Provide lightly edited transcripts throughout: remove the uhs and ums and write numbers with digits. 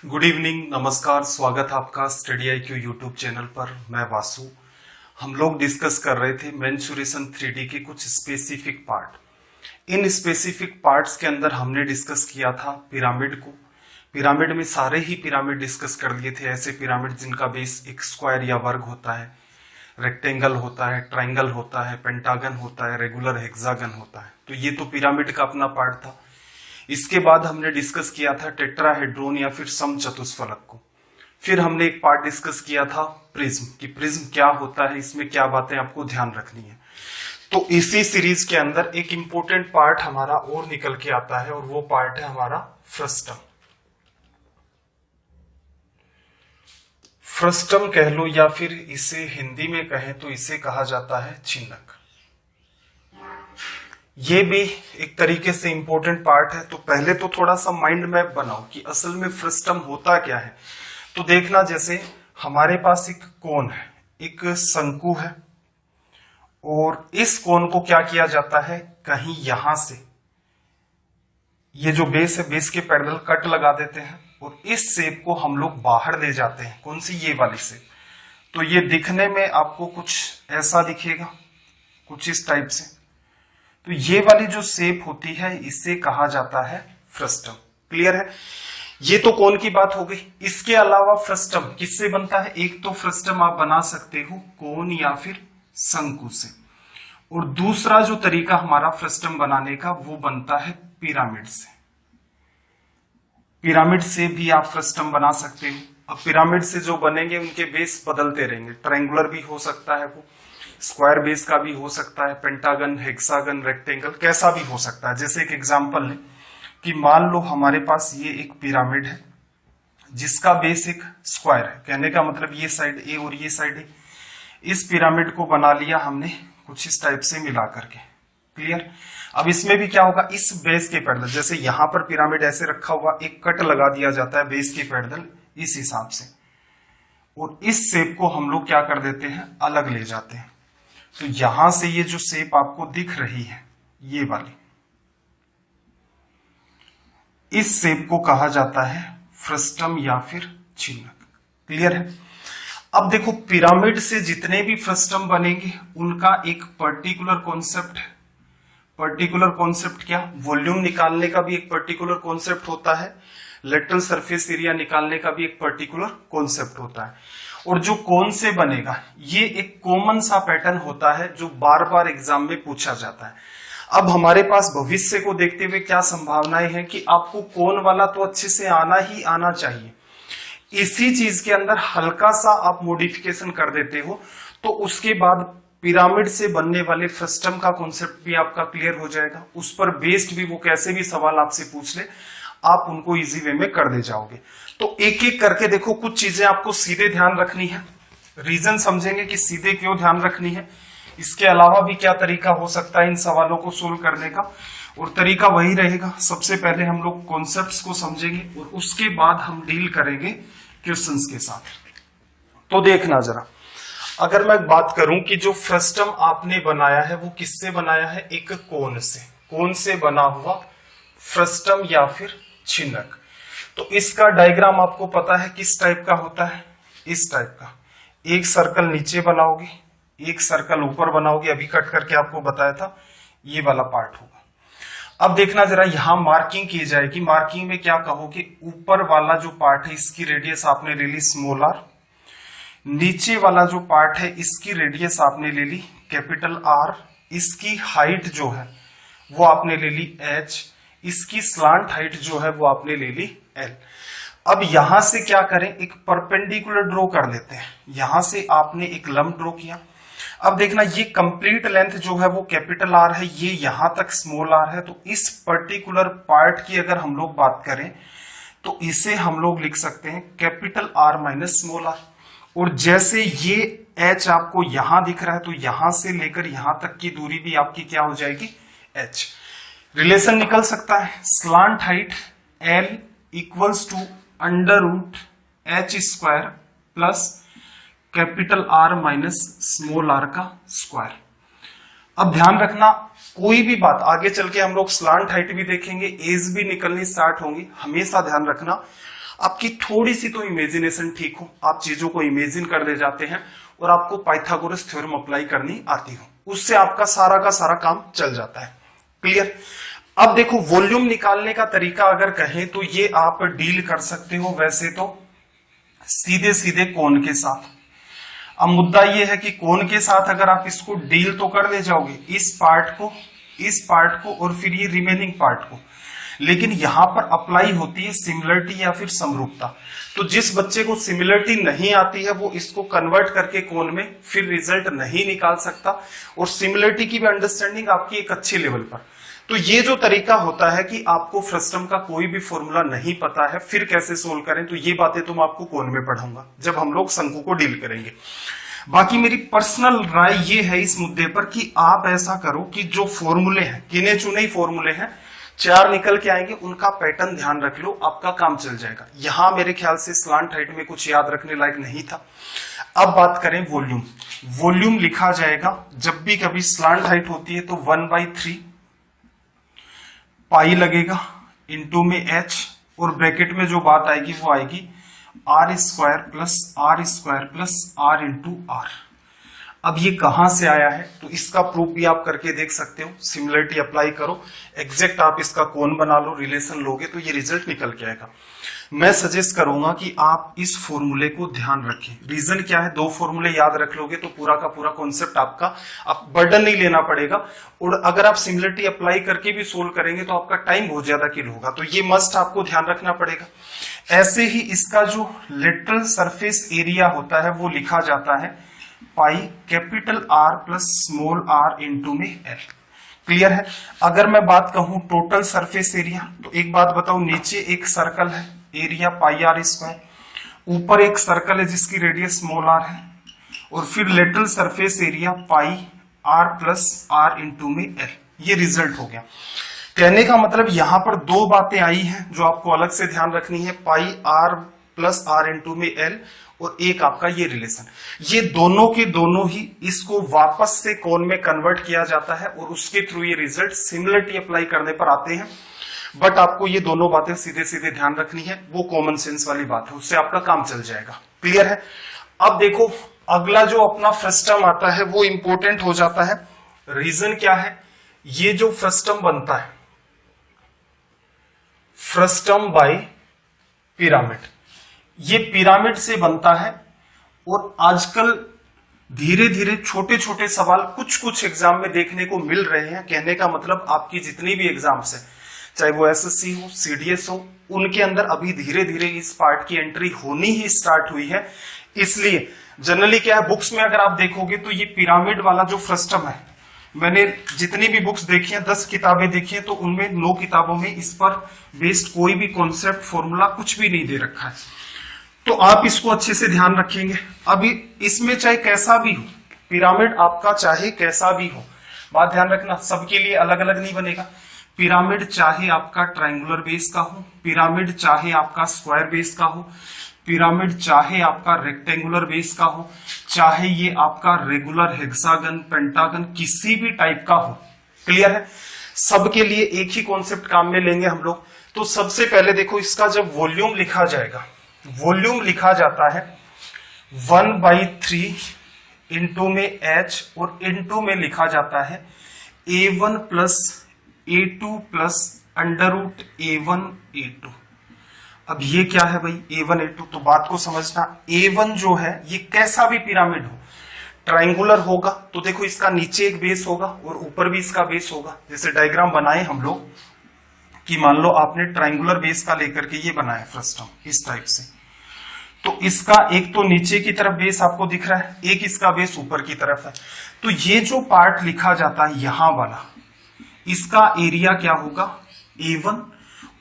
Good evening, नमस्कार, स्वागत है आपका स्टडी IQ यूट्यूब चैनल पर। मैं वासु। हम लोग डिस्कस कर रहे थे मेंसुरेशन 3D के कुछ specific part. In specific parts के अंदर हमने डिस्कस किया था पिरामिड को। पिरामिड में सारे ही पिरामिड डिस्कस कर लिए थे। ऐसे पिरामिड जिनका बेस एक स्क्वायर या वर्ग होता है, रेक्टेंगल होता है, ट्राइंगल होता है, पेंटागन होता है, रेगुलर हेक्सागन होता है। तो ये तो पिरामिड का अपना पार्ट था। इसके बाद हमने डिस्कस किया था टेट्राहेड्रोन या फिर समचतुष्फलक को। फिर हमने एक पार्ट डिस्कस किया था प्रिज्म, कि प्रिज्म क्या होता है, इसमें क्या बातें आपको ध्यान रखनी है। तो इसी सीरीज के अंदर एक इंपॉर्टेंट पार्ट हमारा और निकल के आता है, और वो पार्ट है हमारा फ्रस्टम। फ्रस्टम कह लो या फिर इसे हिंदी में कहें तो इसे कहा जाता है छिन्नक। ये भी एक तरीके से इंपॉर्टेंट पार्ट है। तो पहले तो थोड़ा सा माइंड मैप बनाओ कि असल में फ्रस्टम होता क्या है। तो देखना, जैसे हमारे पास एक कोन है, एक शंकु है, और इस कोन को क्या किया जाता है, कहीं यहां से ये जो बेस है, बेस के पैरेलल कट लगा देते हैं, और इस शेप को हम लोग बाहर ले जाते हैं। कौन सी? ये वाली शेप। तो ये दिखने में आपको कुछ ऐसा दिखेगा, कुछ इस टाइप से। तो ये वाली जो शेप होती है इसे कहा जाता है फ्रस्टम। क्लियर है? ये तो कोन की बात हो गई। इसके अलावा फ्रस्टम किससे बनता है? एक तो फ्रस्टम आप बना सकते हो कोन या फिर शंकु से, और दूसरा जो तरीका हमारा फ्रस्टम बनाने का वो बनता है पिरामिड से। पिरामिड से भी आप फ्रस्टम बना सकते हो। अब पिरामिड से जो बनेंगे उनके बेस बदलते रहेंगे। ट्रायंगुलर भी हो सकता है, वो स्क्वायर बेस का भी हो सकता है, पेंटागन, हेक्सागन, रेक्टेंगल, कैसा भी हो सकता है। जैसे एक एग्जांपल लें कि मान लो हमारे पास ये एक पिरामिड है जिसका बेस एक स्क्वायर है। कहने का मतलब ये साइड ए और ये साइड ए। इस पिरामिड को बना लिया हमने कुछ इस टाइप से मिला करके। क्लियर? अब इसमें भी क्या होगा, इस बेस के पैरेलल, जैसे यहां पर पिरामिड ऐसे रखा हुआ, एक कट लगा दिया जाता है बेस के पैरेलल इस हिसाब से, और इस शेप को हम लोग क्या कर देते हैं, अलग ले जाते हैं। तो यहां से ये जो शेप आपको दिख रही है, ये वाली, इस शेप को कहा जाता है फ्रस्टम या फिर छिन्नक। क्लियर है? अब देखो, पिरामिड से जितने भी फ्रस्टम बनेंगे उनका एक पर्टिकुलर कॉन्सेप्ट है। पर्टिकुलर कॉन्सेप्ट क्या? वॉल्यूम निकालने का भी एक पर्टिकुलर कॉन्सेप्ट होता है, लेटरल सरफेस एरिया निकालने का भी एक पर्टिकुलर कॉन्सेप्ट होता है। और जो कोन से बनेगा, ये एक कॉमन सा पैटर्न होता है जो बार बार एग्जाम में पूछा जाता है। अब हमारे पास भविष्य को देखते हुए क्या संभावनाएं हैं कि आपको कोन वाला तो अच्छे से आना ही आना चाहिए। इसी चीज के अंदर हल्का सा आप मॉडिफिकेशन कर देते हो तो उसके बाद पिरामिड से बनने वाले फ्रस्टम का कॉन्सेप्ट भी आपका क्लियर हो जाएगा। उस पर बेस्ड भी वो कैसे भी सवाल आपसे पूछ ले, आप उनको इजी वे में कर दे जाओगे। तो एक एक करके देखो, कुछ चीजें आपको सीधे ध्यान रखनी है, रीजन समझेंगे कि सीधे क्यों ध्यान रखनी है। इसके अलावा भी क्या तरीका हो सकता है इन सवालों को सोल्व करने का, और तरीका वही रहेगा। सबसे पहले हम लोग कॉन्सेप्ट्स को समझेंगे और उसके बाद हम डील करेंगे क्वेश्चंस के साथ। तो देखना जरा, अगर मैं बात करूं कि जो फ्रस्टम आपने बनाया है वो किससे बनाया है, एक कोन से। कोन से बना हुआ फ्रस्टम या फिर छिन्नक। तो इसका डायग्राम आपको पता है किस टाइप का होता है, इस टाइप का। एक सर्कल नीचे बनाओगे, एक सर्कल ऊपर बनाओगे। अभी कट करके आपको बताया था, ये वाला पार्ट होगा। अब देखना जरा, यहां मार्किंग की जाएगी। मार्किंग में क्या कहोगे, ऊपर वाला जो पार्ट है इसकी रेडियस आपने ले ली स्मॉल आर, नीचे वाला जो पार्ट है इसकी रेडियस आपने ले ली कैपिटल आर, इसकी हाइट जो है वो आपने ले ली एच, इसकी स्लांट हाइट जो है वो आपने ले ली एल। अब यहां से क्या करें, एक परपेंडिकुलर ड्रॉ कर लेते हैं। यहां से आपने एक लंब ड्रॉ किया। अब देखना, ये कंप्लीट लेंथ जो है वो कैपिटल आर है, ये यहां तक स्मॉल आर है। तो इस पर्टिकुलर पार्ट की अगर हम लोग बात करें तो इसे हम लोग लिख सकते हैं capital R minus small r. और जैसे ये एच आपको यहां दिख रहा है, तो यहां से लेकर यहां तक की दूरी भी आपकी क्या हो जाएगी, एच। रिलेशन निकल सकता है, slant height l equals to under root h square plus capital R minus small r का स्क्वायर। अब ध्यान रखना, कोई भी बात आगे चल के हम लोग स्लांट हाइट भी देखेंगे, एज भी निकलनी स्टार्ट होंगी। हमेशा ध्यान रखना, आपकी थोड़ी सी तो इमेजिनेशन ठीक हो, आप चीजों को इमेजिन कर दे जाते हैं और आपको पाइथागोरस थ्योरम अप्लाई करनी आती हो, उससे आपका सारा का सारा काम चल जाता है। क्लियर। अब देखो वॉल्यूम निकालने का तरीका अगर कहें तो ये आप डील कर सकते हो वैसे तो सीधे सीधे कोण के साथ। अब मुद्दा ये है कि कोण के साथ अगर आप इसको डील तो कर ले जाओगे, इस पार्ट को और फिर ये रिमेनिंग पार्ट को, लेकिन यहां पर अप्लाई होती है सिमिलरिटी या फिर समरूपता। तो जिस बच्चे को सिमिलरिटी नहीं आती है वो इसको कन्वर्ट करके कोण में फिर रिजल्ट नहीं निकाल सकता, और सिमिलरिटी की भी अंडरस्टैंडिंग आपकी एक अच्छे लेवल पर। तो ये जो तरीका होता है कि आपको फ्रस्टम का कोई भी फॉर्मूला नहीं पता है फिर कैसे सोल्व करें, तो ये बातें तो मैं आपको कोण में पढ़ाऊंगा जब हम लोग शंकु को डील करेंगे। बाकी मेरी पर्सनल राय ये है इस मुद्दे पर कि आप ऐसा करो कि जो फॉर्मूले हैं, गिने चुने ही फॉर्मूले हैं, 4 निकल के आएंगे, उनका पैटर्न ध्यान रख लो, आपका काम चल जाएगा। यहां मेरे ख्याल से स्लांट हाइट में कुछ याद रखने लायक नहीं था। अब बात करें वॉल्यूम। वॉल्यूम लिखा जाएगा जब भी कभी स्लांट हाइट होती है तो 1/3 पाई लगेगा इनटू में h, और ब्रैकेट में जो बात आएगी वो आएगी r² plus r into r। अब ये कहां से आया है तो इसका प्रूफ भी आप करके देख सकते हो। सिमिलरिटी अप्लाई करो, एग्जैक्ट आप इसका कोण बना लो, रिलेशन लोगे तो ये रिजल्ट निकल के आएगा। मैं सजेस्ट करूंगा कि आप इस फॉर्मूले को ध्यान रखें। रीजन क्या है, 2 फॉर्मूले याद रख लोगे तो पूरा का पूरा कॉन्सेप्ट आपका, आप बर्डन नहीं लेना पड़ेगा, और अगर आप सिमिलरिटी अप्लाई करके भी सोल्व करेंगे तो आपका टाइम बहुत ज्यादा किल होगा, तो ये मस्ट आपको ध्यान रखना पड़ेगा। ऐसे ही इसका जो लेटरल सरफेस एरिया होता है वो लिखा जाता है pi capital R plus small r into में L। क्लियर है। अगर मैं बात कहूं टोटल सरफेस एरिया, तो एक बात बताओ, नीचे एक सर्कल है एरिया πr², ऊपर एक सर्कल है जिसकी रेडियस स्मॉल r है, और फिर lateral surface area pi r plus r into में L। ये रिजल्ट हो गया। कहने का मतलब यहां पर 2 बातें आई हैं जो आपको अलग से ध्यान रखनी है, पाई r प्लस r इंटू में L, और एक आपका ये रिलेशन। ये दोनों के दोनों ही इसको वापस से कोण में कन्वर्ट किया जाता है और उसके थ्रू ये रिजल्ट सिमिलरिटी अप्लाई करने पर आते हैं। बट आपको ये दोनों बातें सीधे सीधे ध्यान रखनी है, वो कॉमन सेंस वाली बात है, उससे आपका काम चल जाएगा। क्लियर है। अब देखो अगला जो अपना फ्रस्टम आता है वो इंपॉर्टेंट हो जाता है। रीजन क्या है, ये जो फ्रस्टम बनता है, फ्रस्टम बाय पिरामिड, ये पिरामिड से बनता है, और आजकल धीरे धीरे छोटे छोटे सवाल कुछ कुछ एग्जाम में देखने को मिल रहे हैं। कहने का मतलब आपकी जितनी भी एग्जाम्स है, चाहे वो एसएससी हो, सीडीएस हो, उनके अंदर अभी धीरे धीरे इस पार्ट की एंट्री होनी ही स्टार्ट हुई है। इसलिए जनरली क्या है, बुक्स में अगर आप देखोगे तो ये पिरामिड वाला जो फ्रस्टम है, मैंने जितनी भी बुक्स देखी हैं, 10 किताबें देखी हैं, तो उनमें 9 किताबों में इस पर बेस्ड कोई भी कॉन्सेप्ट फॉर्मूला कुछ भी नहीं दे रखा है। तो आप इसको अच्छे से ध्यान रखेंगे। अभी इसमें चाहे कैसा भी हो, पिरामिड आपका चाहे कैसा भी हो, बात ध्यान रखना, सबके लिए अलग अलग नहीं बनेगा। पिरामिड चाहे आपका ट्रायंगुलर बेस का हो, पिरामिड चाहे आपका स्क्वायर बेस का हो, पिरामिड चाहे आपका रेक्टेंगुलर बेस का हो, चाहे ये आपका रेगुलर हेक्सागन पेंटागन किसी भी टाइप का हो। क्लियर है। सबके लिए एक ही कॉन्सेप्ट काम में लेंगे हम लोग। तो सबसे पहले देखो, इसका जब वॉल्यूम लिखा जाएगा, वॉल्यूम लिखा जाता है 1/3 इंटू में h, और इंटू में लिखा जाता है a1 plus a2 plus under root a1 a2। अब ये क्या है भाई, a1 a2, तो बात को समझना। a1 जो है ये कैसा भी पिरामिड हो, ट्रायंगुलर होगा, तो देखो इसका नीचे एक बेस होगा और ऊपर भी इसका बेस होगा। जैसे डायग्राम बनाए हम लोग कि मान लो आपने ट्रायंगुलर बेस का लेकर के ये बनाया फ्रस्टम इस टाइप से, तो इसका एक तो नीचे की तरफ बेस आपको दिख रहा है, एक इसका बेस ऊपर की तरफ है। तो ये जो पार्ट लिखा जाता है यहां वाला, इसका एरिया क्या होगा a1,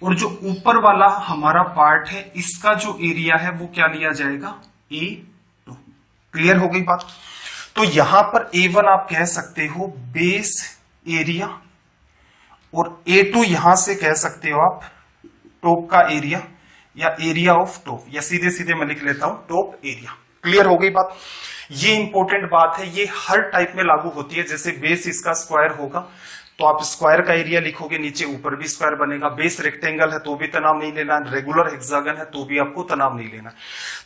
और जो ऊपर वाला हमारा पार्ट है इसका जो एरिया है वो क्या लिया जाएगा a2। क्लियर हो गई बात। तो यहां पर a1 आप कह सकते हो बेस एरिया, और a2 यहां से कह सकते हो आप टॉप का एरिया या एरिया ऑफ टॉप, या सीधे सीधे मैं लिख लेता हूं टॉप एरिया। क्लियर हो गई बात। ये इंपॉर्टेंट बात है, ये हर टाइप में लागू होती है। जैसे बेस इसका स्क्वायर होगा तो आप स्क्वायर का एरिया लिखोगे, नीचे ऊपर भी स्क्वायर बनेगा। बेस रेक्टेंगल है तो भी तनाव नहीं लेना, रेगुलर हेक्सागन है तो भी आपको तनाव नहीं लेना।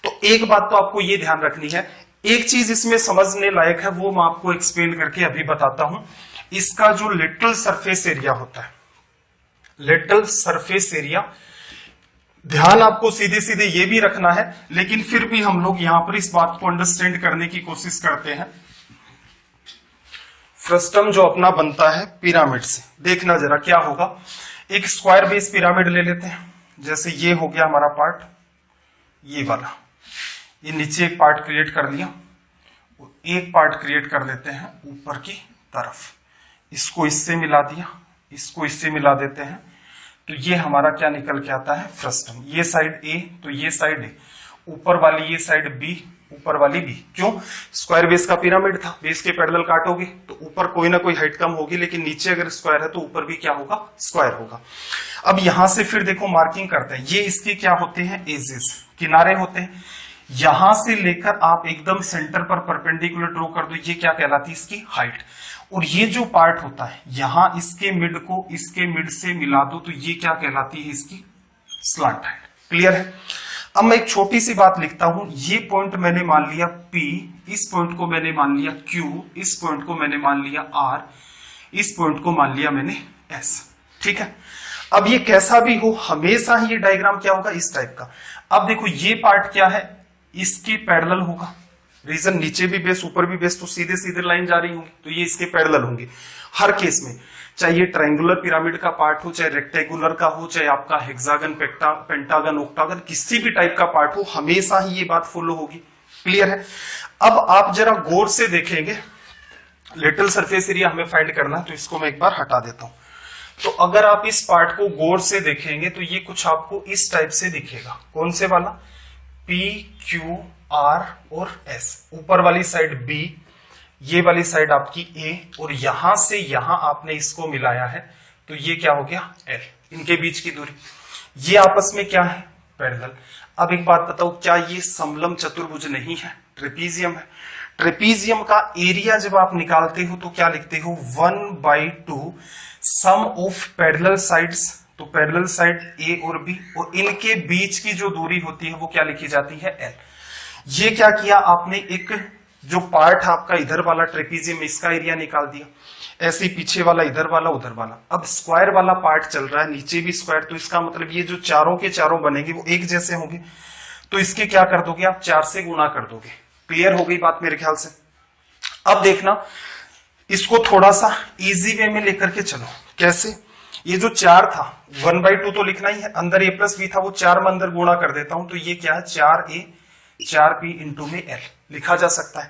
तो एक बात तो आपको ये ध्यान रखनी है, एक चीज इसमें समझने लायक है, वो मैं आपको एक्सप्लेन करके अभी बताता हूं। इसका जो लेटरल सरफेस एरिया होता है, लेटरल सरफेस एरिया, ध्यान आपको सीधे सीधे ये भी रखना है, लेकिन फिर भी हम लोग यहां पर इस बात को अंडरस्टैंड करने की कोशिश करते हैं। फ्रस्टम जो अपना बनता है पिरामिड से, देखना जरा क्या होगा। एक स्क्वायर बेस पिरामिड ले लेते हैं, जैसे ये हो गया हमारा पार्ट, ये वाला, ये नीचे एक पार्ट क्रिएट कर लिया, एक पार्ट क्रिएट कर लेते हैं ऊपर की तरफ, इसको इससे मिला दिया, इसको इससे मिला देते हैं, तो ये हमारा क्या निकल के आता है, फ्रस्टम। ये साइड ए तो ये साइड ए, ऊपर वाली ये साइड बी, ऊपर वाली बी। क्यों? स्क्वायर बेस का पिरामिड था, बेस के पैरेलल काटोगे तो ऊपर कोई ना कोई हाइट कम होगी, लेकिन नीचे अगर स्क्वायर है तो ऊपर भी क्या होगा, स्क्वायर होगा। अब यहां से फिर देखो मार्किंग करते हैं, ये इसके क्या होते हैं, एजेस, किनारे होते हैं। यहां से लेकर आप एकदम सेंटर पर परपेंडिकुलर ड्रॉ कर दो, ये क्या कहलाती है, इसकी हाइट। और ये जो पार्ट होता है, यहां इसके मिड को इसके मिड से मिला दो, तो ये क्या कहलाती है, इसकी स्लांट हाइट। क्लियर है? अब मैं एक छोटी सी बात लिखता हूं, ये पॉइंट मैंने मान लिया P, इस पॉइंट को मैंने मान लिया Q, इस पॉइंट को मैंने मान लिया R, इस पॉइंट को मान लिया मैंने S। ठीक है? अब ये कैसा भी हो, हमेशा ही ये डायग्राम क्या होगा, इस टाइप का। अब देखो ये पार्ट क्या है, इसके पैरेलल होगा। रीजन नीचे भी बेस ऊपर भी बेस, तो सीधे सीधे लाइन जा रही होंगी, तो ये इसके पैरेलल होंगे हर केस में। चाहे ये ट्रायंगुलर पिरामिड का पार्ट हो, चाहे रेक्टेंगुलर का हो, चाहे आपका हेक्सागन, पेंटागन, ऑक्टागन, किसी भी टाइप का पार्ट हो, हमेशा ही ये बात फॉलो होगी। क्लियर है? अब आप जरा गौर से देखेंगे, लेटरल सरफेस एरिया हमें फाइंड करना है, तो इसको मैं एक बार हटा देता हूं। तो अगर आप इस पार्ट को गौर से देखेंगे तो ये कुछ आपको इस टाइप से दिखेगा। कौन से वाला? P, Q, R और S। ऊपर वाली साइड B, ये वाली साइड आपकी A, और यहां से यहां आपने इसको मिलाया है, तो ये क्या हो गया, L। इनके बीच की दूरी, ये आपस में क्या है, पैरेलल। अब एक बात बताओ, क्या ये समलम चतुर्भुज नहीं है, ट्रेपीजियम है। ट्रेपीजियम का एरिया जब आप निकालते हो तो क्या लिखते हो, 1/2 सम ऑफ पैरेलल साइड्स। तो पैरेलल साइड A और B, और इनके बीच की जो दूरी होती है वो क्या लिखी जाती है, L। ये क्या किया आपने, एक जो पार्ट आपका इधर वाला ट्रेपीजियम, इसका एरिया निकाल दिया, ऐसे पीछे वाला, इधर वाला, उधर वाला। अब स्क्वायर वाला पार्ट चल रहा है, नीचे भी स्क्वायर, तो इसका मतलब ये जो चारों के चारों बनेंगे वो एक जैसे होंगे, तो इसके क्या कर दोगे आप, 4 से गुना कर दोगे। क्लियर हो गई बात मेरे ख्याल से? अब देखना, इसको थोड़ा सा इजी वे में लेकर के चलो। कैसे? ये जो 4 था, 1/2 तो लिखना ही है, अंदर A प्लस B था, वो 4 में अंदर गुणा कर देता हूं, तो ये क्या है, 4A 4B इंटू में L लिखा जा सकता है।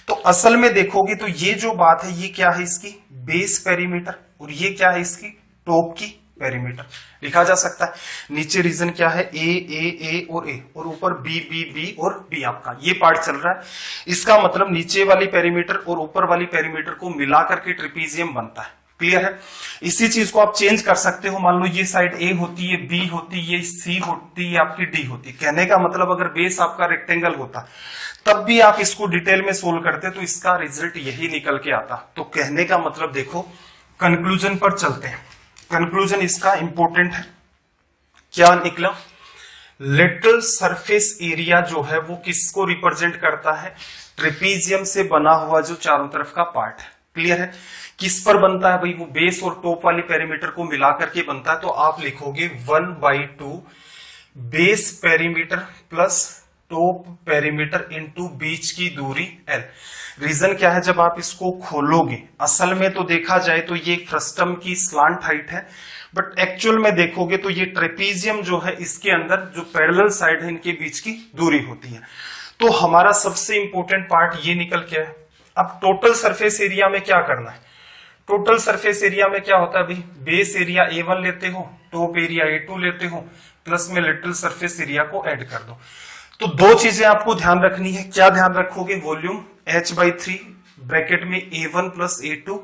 तो असल में देखोगे तो ये जो बात है, ये क्या है, इसकी बेस पेरीमीटर, और ये क्या है, इसकी टॉप की पेरीमीटर लिखा जा सकता है। नीचे रीजन क्या है, A और A, और ऊपर B और B आपका ये पार्ट चल रहा है। इसका मतलब नीचे वाली पेरीमीटर और ऊपर वाली पेरीमीटर को मिलाकर के ट्रेपीजियम बनता है। क्लियर है? इसी चीज को आप चेंज कर सकते हो। मान लो ये साइड A होती है, B होती है, C होती है, आपकी D होती है। कहने का मतलब अगर बेस आपका रेक्टेंगल होता तब भी आप इसको डिटेल में सोल्व करते तो इसका रिजल्ट यही निकल के आता। तो कहने का मतलब देखो, कंक्लूजन पर चलते हैं। कंक्लूजन इसका इंपॉर्टेंट है। क्या निकला? लेटरल सरफेस एरिया जो है वो किसको रिप्रेजेंट करता है, ट्रेपीजियम से बना हुआ जो चारों तरफ का पार्ट है। क्लियर है? किस पर बनता है भाई, वो बेस और टॉप वाली पेरीमीटर को मिलाकर के बनता है। तो आप लिखोगे 1/2 base perimeter plus top perimeter into बीच की दूरी L। रीजन क्या है, जब आप इसको खोलोगे, असल में तो देखा जाए तो ये फ्रस्टम की स्लांट हाइट है, बट एक्चुअल में देखोगे तो ये ट्रेपीजियम जो है, इसके अंदर जो पैरेलल साइड है, इनके बीच की दूरी होती है। तो हमारा सबसे इंपॉर्टेंट पार्ट ये निकल के है। अब टोटल सरफेस एरिया में क्या करना है, टोटल सरफेस एरिया में क्या होता है भाई, बेस एरिया A1 लेते हो, टॉप एरिया A2 लेते हो, प्लस में लेटरल सरफेस एरिया को ऐड कर दो। तो 2 चीजें आपको ध्यान रखनी है। क्या ध्यान रखोगे, वॉल्यूम H/3 ब्रैकेट में A1 plus A2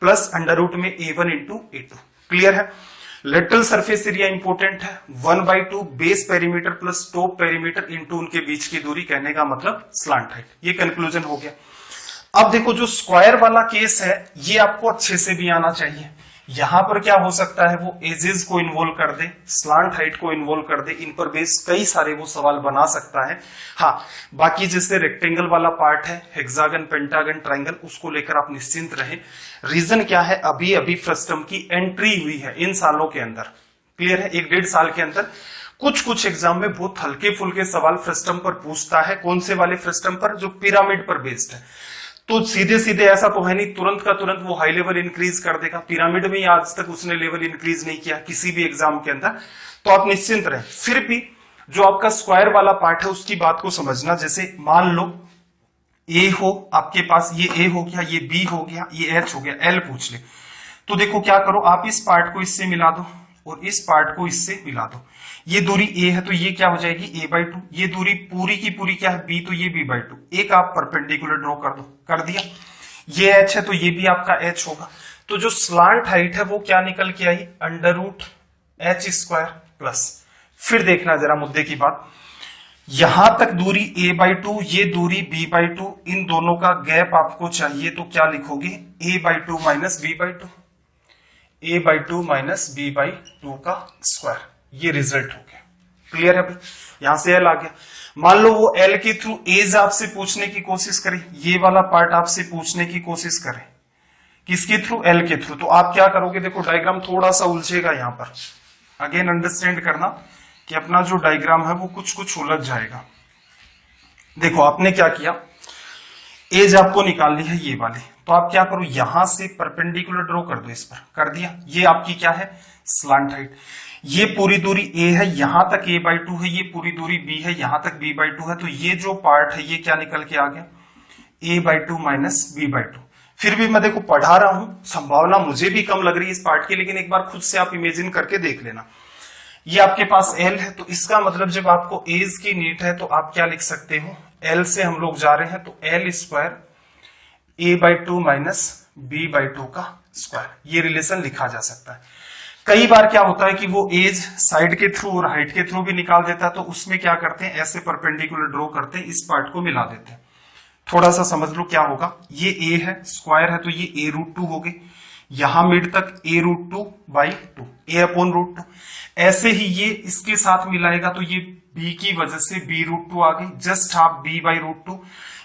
plus under root में A1 इंटू A2। क्लियर है? लेटरल सरफेस एरिया इंपॉर्टेंट है, 1/2 base perimeter plus top perimeter into उनके बीच की दूरी, कहने का मतलब स्लांट हाइट। ये कंक्लूजन हो गया। अब देखो, जो स्क्वायर वाला केस है ये आपको अच्छे से भी आना चाहिए। यहां पर क्या हो सकता है, वो एजेस को इन्वॉल्व कर दे, स्लांट हाइट को इन्वॉल्व कर दे, इन पर बेस कई सारे वो सवाल बना सकता है। हाँ, बाकी जैसे रेक्टेंगल वाला पार्ट है, हेक्सागन, पेंटागन, ट्राइंगल, उसको लेकर आप निश्चिंत रहें। रीजन क्या है, अभी अभी फ्रस्टम की एंट्री हुई है इन सालों के अंदर, क्लियर है, 1-1.5 साल के अंदर कुछ एग्जाम में बहुत हल्के फुल्के सवाल फ्रस्टम पर पूछता है। कौन से वाले फ्रस्टम पर, जो पिरामिड पर बेस्ड है। तो सीधे सीधे ऐसा तो है नहीं तुरंत का तुरंत वो हाई लेवल इंक्रीज कर देगा, पिरामिड में आज तक उसने लेवल इंक्रीज नहीं किया किसी भी एग्जाम के अंदर, तो आप निश्चिंत रहें। फिर भी जो आपका स्क्वायर वाला पार्ट है उसकी बात को समझना। जैसे मान लो ए हो आपके पास, ये ए हो गया, ये बी हो गया, ये एच हो गया, एल पूछ ले, तो देखो क्या करो, आप इस पार्ट को इससे मिला दो और इस पार्ट को इससे मिला दो। ये दूरी a है तो ये क्या हो जाएगी a/2, ये दूरी पूरी की पूरी क्या है b, तो ये b/2, एक आप परपेंडिकुलर ड्रॉ कर दो, कर दिया। ये h है तो ये भी आपका h होगा। तो जो स्लांट हाइट है वो क्या निकल के आई, √h² प्लस, फिर देखना जरा मुद्दे की बात, यहां तक दूरी a/2, ये दूरी b/2, इन दोनों का गैप आपको चाहिए, तो क्या लिखोगे a/2 minus b/2, a/2 minus b/2 का स्क्वायर, ये रिजल्ट हो गया। क्लियर है, यहां से एल आ गया। मान लो वो एल के थ्रू एज आपसे पूछने की कोशिश करे, ये वाला पार्ट आपसे पूछने की कोशिश करे, किसके थ्रू, एल के थ्रू, तो आप क्या करोगे, देखो डायग्राम थोड़ा सा उलझेगा यहां पर, अगेन अंडरस्टैंड करना कि अपना जो डायग्राम है वो कुछ उलझ जाएगा। देखो आपने क्या किया, एज आपको निकालनी है ये वाली, तो आप क्या करो, यहां से परपेंडिकुलर ड्रॉ कर दो, इस पर कर दिया। ये आपकी क्या है, स्लांट हाइट। ये पूरी दूरी a है, यहां तक a/2 है, ये पूरी दूरी b है, यहां तक b/2 है, तो ये जो पार्ट है ये क्या निकल के आ गया, a/2 माइनस b/2। फिर भी मैं देखो पढ़ा रहा हूं, संभावना मुझे भी कम लग रही है इस पार्ट की, लेकिन एक बार खुद से आप इमेजिन करके देख लेना। ये आपके पास l है, तो इसका मतलब जब आपको एज की नीड है तो आप क्या लिख सकते हो, l से हम लोग जा रहे हैं तो l² a/2 माइनस b/2 का स्क्वायर, ये रिलेशन लिखा जा सकता है। कई बार क्या होता है कि वो एज साइड के थ्रू और हाइट के थ्रू भी निकाल देता है, तो उसमें क्या करते हैं, ऐसे परपेंडिकुलर ड्रॉ करते हैं, इस पार्ट को मिला देते हैं। थोड़ा सा समझ लो क्या होगा, ये a है, स्क्वायर है, तो ये a√2 हो गई, यहां मिड तक a√2/2, a/√2। ऐसे ही ये इसके साथ मिलाएगा तो ये b की वजह से b√2 आ गई, जस्ट हाफ b/√2,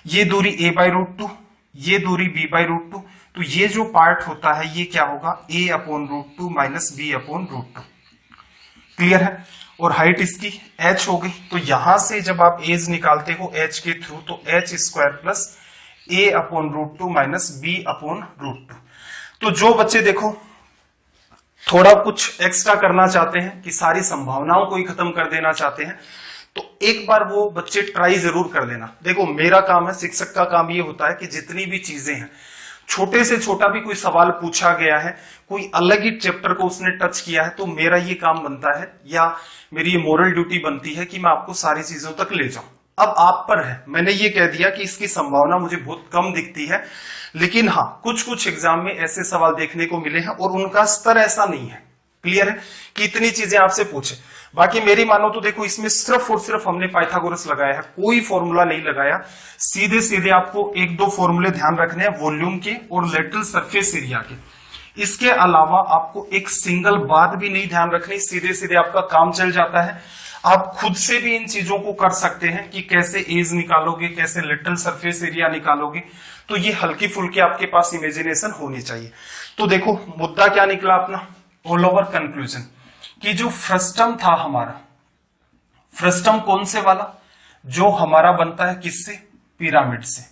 ये दूरी a/√2, ये दूरी b/√2, तो ये जो पार्ट होता है ये क्या होगा, a/√2 माइनस b/√2। क्लियर है, और हाइट इसकी h हो गई, तो यहां से जब आप एज निकालते हो h के थ्रू, तो h² plus a/√2 minus b/√2। तो जो बच्चे देखो थोड़ा कुछ एक्स्ट्रा करना चाहते हैं कि सारी संभावनाओं को ही खत्म कर देना चाहते हैं, तो एक बार वो बच्चे ट्राई जरूर कर लेना। देखो मेरा काम है, शिक्षक का काम ये होता है कि जितनी भी चीजें हैं, छोटे से छोटा भी कोई सवाल पूछा गया है, कोई अलग ही चैप्टर को उसने टच किया है, तो मेरा ये काम बनता है या मेरी ये मोरल ड्यूटी बनती है कि मैं आपको सारी चीजों तक ले जाऊं। अब आप पर है, मैंने ये कह दिया कि इसकी संभावना मुझे बहुत कम दिखती है, लेकिन हाँ कुछ एग्जाम में ऐसे सवाल देखने को मिले हैं और उनका स्तर ऐसा नहीं है, क्लियर है, कि इतनी चीजें आपसे पूछे। बाकी मेरी मानो तो देखो इसमें सिर्फ और सिर्फ हमने पाइथागोरस लगाया है, कोई फॉर्मूला नहीं लगाया, सीधे सीधे आपको 1-2 फॉर्मूले ध्यान रखने हैं वॉल्यूम के और लेटरल सरफेस एरिया के। इसके अलावा आपको एक सिंगल बात भी नहीं ध्यान रखनी, सीधे सीधे आपका काम चल जाता है। आप खुद से भी इन चीजों को कर सकते हैं कि कैसे एज निकालोगे, कैसे लेटरल सरफेस एरिया निकालोगे, तो ये हल्की फुल्की आपके पास इमेजिनेशन होनी चाहिए। तो देखो मुद्दा क्या निकला अपना, ऑल ओवर कंक्लूजन, कि जो फ्रस्टम था हमारा, फ्रस्टम कौन से वाला, जो हमारा बनता है किससे, पिरामिड से।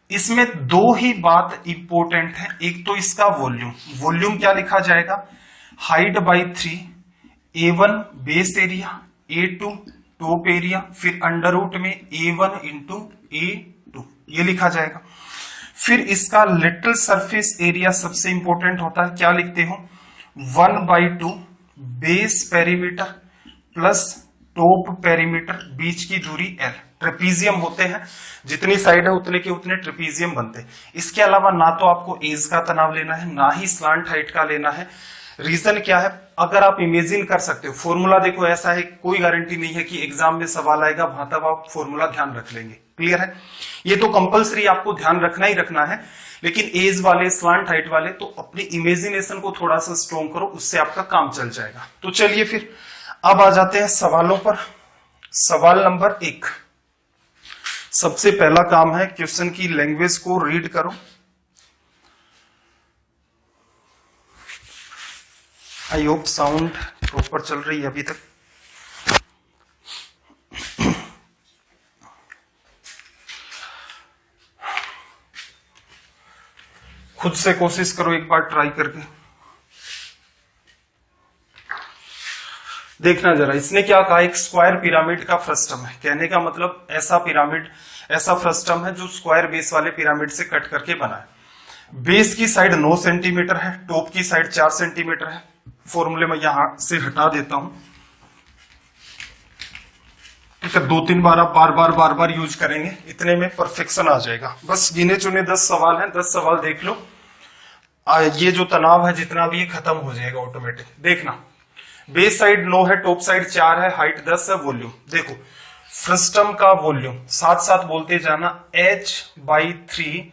इसमें 2 ही बात इंपॉर्टेंट है, एक तो इसका वॉल्यूम, वॉल्यूम क्या लिखा जाएगा, height by 3, A1 base area, A2 top area, फिर अंडर रूट में A1 इंटू A2, ये लिखा जाएगा। फिर इसका लेटरल सरफेस एरिया सबसे इंपॉर्टेंट होता है, क्या लिखते हो, 1/2 base perimeter plus top perimeter, बीच की दूरी L। ट्रेपीजियम होते हैं, जितनी साइड है उतने के उतने ट्रेपीजियम बनते हैं। इसके अलावा ना तो आपको एज का तनाव लेना है, ना ही स्लांट हाइट का लेना है। रीजन क्या है, अगर आप इमेजिन कर सकते हो, फॉर्मूला देखो ऐसा है, कोई गारंटी नहीं है कि एग्जाम में सवाल आएगा वहां तक आप फॉर्मूला ध्यान रख लेंगे, क्लियर है। ये तो कंपलसरी आपको ध्यान रखना ही रखना है, लेकिन एज वाले, स्लांट हाइट वाले, तो अपनी इमेजिनेशन को थोड़ा सा स्ट्रॉन्ग करो, उससे आपका काम चल जाएगा। तो चलिए फिर अब आ जाते हैं सवालों पर। सवाल नंबर 1, सबसे पहला काम है क्वेश्चन की लैंग्वेज को रीड करो। आई होप साउंड प्रॉपर चल रही है अभी तक। खुद से कोशिश करो एक बार ट्राई करके देखना जरा। इसने क्या कहा, एक स्क्वायर पिरामिड का फ्रस्टम है। कहने का मतलब ऐसा पिरामिड, ऐसा फ्रस्टम है जो स्क्वायर बेस वाले पिरामिड से कट करके बना है। बेस की साइड 9 सेंटीमीटर है, टॉप की साइड 4 सेंटीमीटर है। फॉर्मूले में यहां से हटा देता हूं, ठीक है। 2-3 बार आप बार बार यूज करेंगे, इतने में परफेक्शन आ जाएगा। बस गिने चुने 10 सवाल हैं, 10 सवाल देख लो। ये जो तनाव है जितना भी, ये खत्म हो जाएगा ऑटोमेटिक। देखना, बेस साइड 9 है, टॉप साइड 4 है, हाइट 10 है, वॉल्यूम देखो। फ्रस्टम का वॉल्यूम साथ साथ बोलते जाना, H/3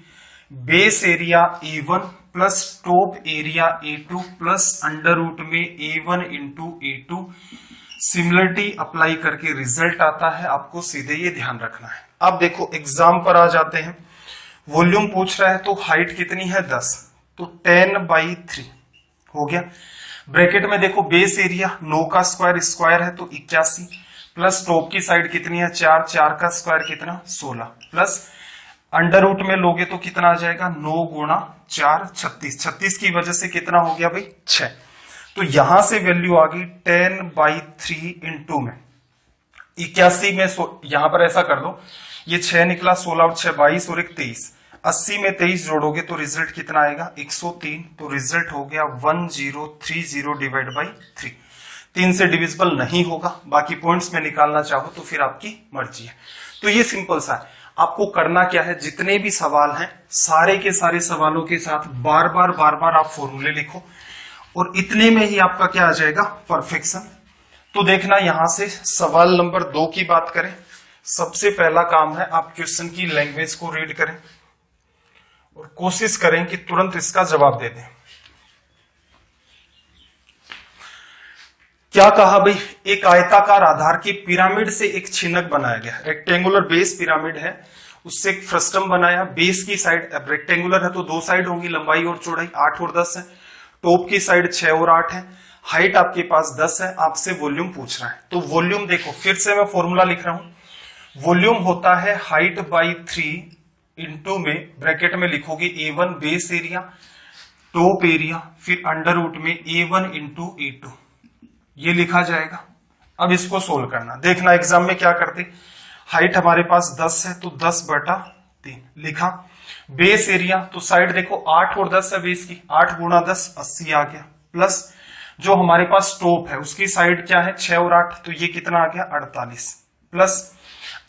base area A1 plus top area A2 plus under root में A1 into A2। Similarity apply करके रिजल्ट आता है, आपको सीधे ये ध्यान रखना है। अब देखो एग्जाम पर आ जाते हैं। वॉल्यूम पूछ रहा है तो हाइट कितनी है 10, तो 10/3 हो गया। ब्रैकेट में देखो बेस एरिया 9 का स्क्वायर है तो 81 प्लस टॉप की साइड कितनी है 4, 4 का स्क्वायर कितना 16 प्लस अंडर रूट में लोगे तो कितना आ जाएगा 9 गुणा 4 36। 36 की वजह से कितना हो गया भाई 6। तो यहां से वैल्यू आ गई 10/3 इंटू में 81 में यहां पर ऐसा कर दो, ये 6 निकला, 16 और 6 22 और 1 23। 80 में 23 जोड़ोगे तो रिजल्ट कितना आएगा 103। तो रिजल्ट हो गया 1030 डिवाइड बाई 3। 3 से डिविजिबल नहीं होगा। बाकी पॉइंट्स में निकालना चाहो तो फिर आपकी मर्जी है। तो ये सिंपल सा है। आपको करना क्या है, जितने भी सवाल हैं सारे के सारे सवालों के साथ बार बार आप फॉर्मूले लिखो और इतने में ही आपका क्या आ जाएगा परफेक्शन। तो देखना, यहां से सवाल नंबर 2 की बात करें। सबसे पहला काम है आप क्वेश्चन की लैंग्वेज को रीड करें और कोशिश करें कि तुरंत इसका जवाब दे दें। क्या कहा भाई, एक आयताकार आधार की पिरामिड से एक छिनक बनाया गया। रेक्टेंगुलर बेस पिरामिड है, उससे एक फ्रस्टम बनाया। बेस की साइड अब रेक्टेंगुलर है तो 2 साइड होंगी, लंबाई और चौड़ाई 8 और 10 है। टॉप की साइड 6 और 8 है। हाइट आपके पास 10 है। आपसे वॉल्यूम पूछ रहा है, तो वॉल्यूम देखो, फिर से मैं फॉर्मूला लिख रहा हूं। वॉल्यूम होता है हाइट बाई 3 इंटू में ब्रैकेट में लिखोगे A1 base area, top area, फिर अंडर रूट में A1 इंटू A2, ये लिखा जाएगा। अब इसको सोल्व करना। देखना एग्जाम में क्या करते, हाइट हमारे पास 10 है तो 10/3 लिखा। बेस एरिया तो साइड देखो 8 और 10 है बेस की, 8 गुणा 10 80 आ गया, प्लस जो हमारे पास टॉप है उसकी साइड क्या है 6 और 8, तो ये कितना आ गया 48 प्लस।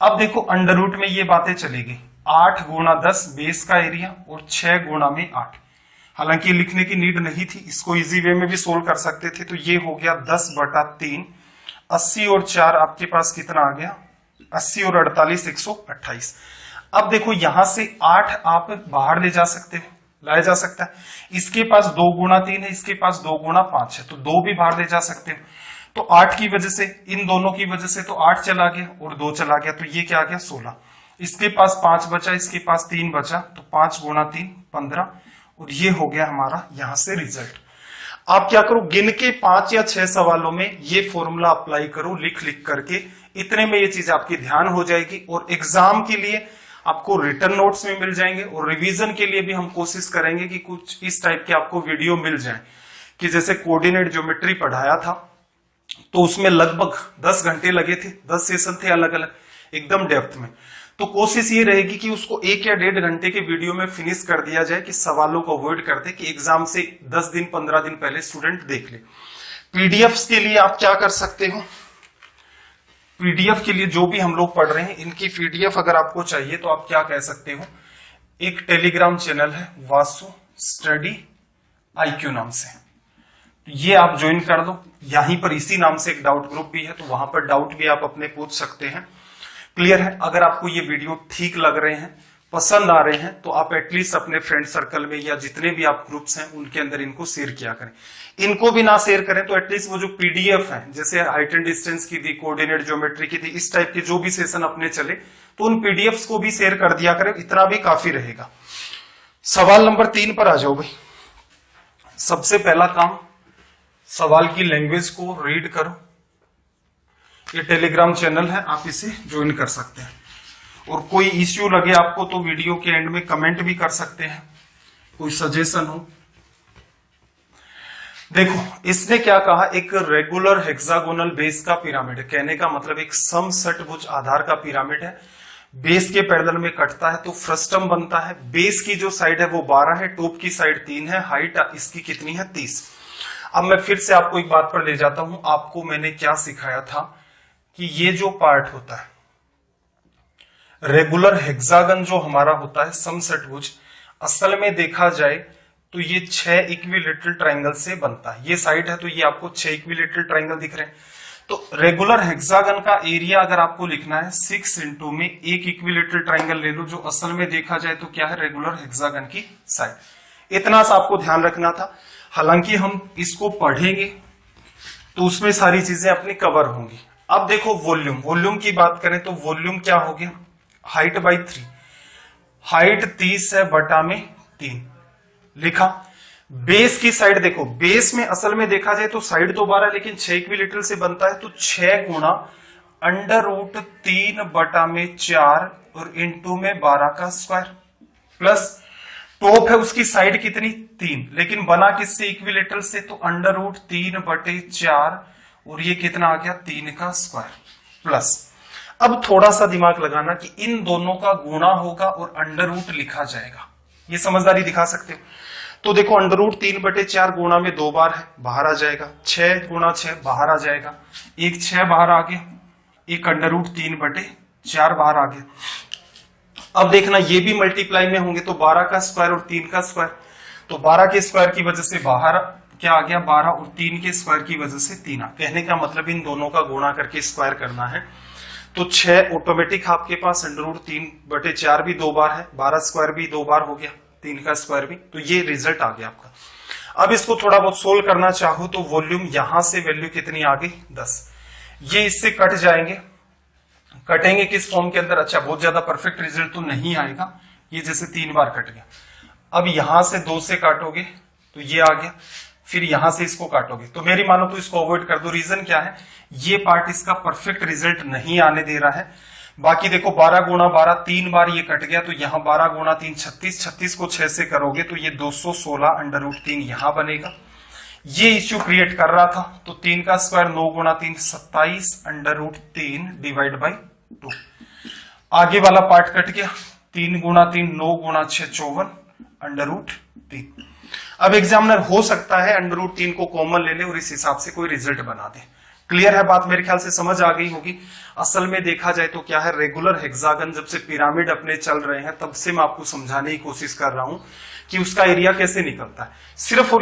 अब देखो अंडर रूट में ये बातें चलेगी, 8 गुणा 10 बेस का एरिया और 6 गुणा में 8। हालांकि लिखने की नीड नहीं थी, इसको इजी वे में भी सोल्व कर सकते थे। तो ये हो गया 10/3। 80 और 4 आपके पास कितना आ गया 80 और 48 128। अब देखो यहां से 8 आप बाहर ले जा सकते हो, लाया जा सकता है। इसके पास 2 गुणा 3 है, इसके पास 2 गुणा 5 है, तो 2 भी बाहर ले जा सकते हो। तो 8 की वजह से, इन दोनों की वजह से तो 8 चला गया और 2 चला गया, तो ये क्या आ गया 16। इसके पास 5 बचा, इसके पास 3 बचा, तो 5 गुणा 3 15, और ये हो गया हमारा यहां से रिजल्ट। आप क्या करो, गिन के 5 या 6 सवालों में ये फॉर्मूला अप्लाई करो लिख करके। इतने में ये चीज आपकी ध्यान हो जाएगी और एग्जाम के लिए आपको रिटर्न नोट्स में मिल जाएंगे। और रिवीजन के लिए भी हम कोशिश करेंगे कि कुछ इस टाइप के आपको वीडियो मिल जाए, कि जैसे कोऑर्डिनेट ज्योमेट्री पढ़ाया था तो उसमें लगभग 10 घंटे लगे थे, 10 सेशन थे अलग अलग एकदम डेप्थ में। तो कोशिश ये रहेगी कि उसको 1 या 1.5 घंटे के वीडियो में फिनिश कर दिया जाए, कि सवालों को अवॉइड कर दे, कि एग्जाम से 10 दिन 15 दिन पहले स्टूडेंट देख ले। पीडीएफ के लिए आप क्या कर सकते हो, पीडीएफ के लिए जो भी हम लोग पढ़ रहे हैं इनकी पीडीएफ अगर आपको चाहिए तो आप क्या कह सकते हो, एक टेलीग्राम चैनल है वासु स्टडी IQ नाम से, ये आप ज्वाइन कर दो। यहीं पर इसी नाम से एक डाउट ग्रुप भी है, तो वहां पर डाउट भी आप अपने पूछ सकते हैं। क्लियर है। अगर आपको ये वीडियो ठीक लग रहे हैं पसंद आ रहे हैं तो आप एटलीस्ट अपने फ्रेंड सर्कल में या जितने भी आप ग्रुप्स हैं उनके अंदर इनको शेयर किया करें। इनको भी ना शेयर करें तो एटलीस्ट वो जो पीडीएफ है, जैसे हाइट एंड डिस्टेंस की थी, कोऑर्डिनेट ज्योमेट्री की थी, इस टाइप के जो भी सेशन अपने चले तो उन पीडीएफ को भी शेयर कर दिया करें, इतना भी काफी रहेगा। सवाल नंबर 3 पर आ जाओ भाई। सबसे पहला काम, सवाल की लैंग्वेज को रीड करो। ये टेलीग्राम चैनल है, आप इसे ज्वाइन कर सकते हैं। और कोई इश्यू लगे आपको तो वीडियो के एंड में कमेंट भी कर सकते हैं, कोई सजेशन हो। देखो इसने क्या कहा, एक रेगुलर हेक्सागोनल बेस का पिरामिड है। कहने का मतलब एक समषटभुज आधार का पिरामिड है, बेस के पैरेलल में कटता है तो फ्रस्टम बनता है। बेस की जो साइड है वो 12 है, टॉप की साइड 3 है, हाइट इसकी कितनी है 30। अब मैं फिर से आपको एक बात पर ले जाता हूं। आपको मैंने क्या सिखाया था कि ये जो पार्ट होता है रेगुलर हेक्सागन जो हमारा होता है समषटभुज, असल में देखा जाए तो ये 6 इक्विलेटरल ट्रायंगल से बनता है। ये साइड है तो ये आपको 6 इक्विलेटरल ट्रायंगल दिख रहे हैं। तो रेगुलर हेक्सागन का एरिया अगर आपको लिखना है 6 इंटू में एक इक्विलेटरल ट्रायंगल ले लो, जो असल में देखा जाए तो क्या है रेगुलर हेक्सागन की साइड। इतना सा आपको ध्यान रखना था। हालांकि हम इसको पढ़ेंगे तो उसमें सारी चीजें अपनी कवर होंगी। अब देखो वॉल्यूम की बात करें तो वॉल्यूम क्या हो गया, हाइट बाई 3। हाइट 30 है बटा में 3 लिखा। बेस की साइड देखो, बेस में असल में देखा जाए तो साइड तो 12 है लेकिन 6 इक्विलेटरल से बनता है, तो 6 गुणा √3 बटा में 4 और इंटू में 12 का स्क्वायर, प्लस टॉप है उसकी साइड कितनी 3, लेकिन बना किससे इक्विलेटरल से, तो √3 बटे 4 और ये कितना आ गया 3 का स्क्वायर प्लस। अब थोड़ा सा दिमाग लगाना कि इन दोनों का गुणा होगा और अंडर रूट लिखा जाएगा। ये समझदारी दिखा सकते हो। तो देखो √3 बटे 4 गुणा में 2 बार है, बाहर आ जाएगा। 6 गुणा 6 बाहर आ जाएगा, एक 6 बाहर आ गया, एक √3 बटे 4 बाहर आ गया। अब देखना ये भी मल्टीप्लाई में होंगे तो 12 का स्क्वायर और 3 का स्क्वायर, तो 12 के स्क्वायर की वजह से बाहर क्या आ गया 12 और 3 के स्क्वायर की वजह से 3। कहने का मतलब इन दोनों का गुणा करके स्क्वायर करना है। तो 6 ऑटोमेटिक आपके पास √3 बटे 4 भी 2 बार है, 12 स्क्वायर भी 2 बार हो गया, 3 का स्क्वायर भी, तो ये रिजल्ट आ गया आपका। अब इसको थोड़ा बहुत सोल्व करना चाहो तो वॉल्यूम यहां से वैल्यू कितनी आ गई 10। ये इससे कट जाएंगे, कटेंगे किस फॉर्म के अंदर, अच्छा बहुत ज्यादा परफेक्ट रिजल्ट तो नहीं आएगा, ये जैसे 3 बार कट गया। अब यहां से 2 से काटोगे तो ये आ गया, फिर यहां से इसको काटोगे तो मेरी मानो तो इसको अवॉइड कर दो। रीजन क्या है, ये पार्ट इसका परफेक्ट रिजल्ट नहीं आने दे रहा है। बाकी देखो 12 गुणा 12 3 बार ये कट गया, तो यहां 12 गुणा 3 36, 36 को 6 से करोगे तो ये 216 √3 यहां बनेगा। ये इश्यू क्रिएट कर रहा था, तो 3 का स्क्वायर 9 गुणा 3 27 √3 डिवाइड बाई 2। आगे वाला पार्ट कट गया, 3 गुणा 3 9 गुणा 6 54 √3। अब एग्जामिनर हो सकता है √3 को कॉमन ले ले और इस हिसाब से कोई रिजल्ट बना दे। क्लियर है बात, मेरे ख्याल से समझ आ गई होगी। असल में देखा जाए तो क्या है, रेगुलर हेक्सागन जब से पिरामिड अपने चल रहे हैं तब से मैं आपको समझाने की कोशिश कर रहा हूं कि उसका एरिया कैसे निकलता है। सिर्फ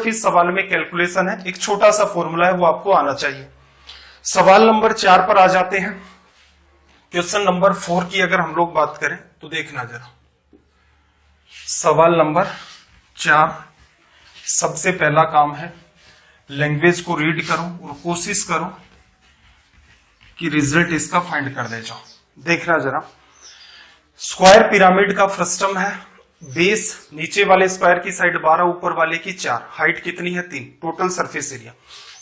इस सवाल में कैलकुलेशन है, एक छोटा सा फॉर्मूला है वो आपको आना चाहिए। सवाल नंबर 4 पर आ जाते हैं। क्वेश्चन नंबर 4 की अगर हम लोग बात करें तो देखना जरा, सवाल नंबर 4। सबसे पहला काम है लैंग्वेज को रीड करो और कोशिश करो कि रिजल्ट इसका फाइंड कर दे जाओ। देखना जरा, स्क्वायर पिरामिड का फ्रस्टम है, बेस नीचे वाले स्क्वायर की साइड 12 ऊपर वाले की 4, हाइट कितनी है 3, टोटल सरफेस एरिया।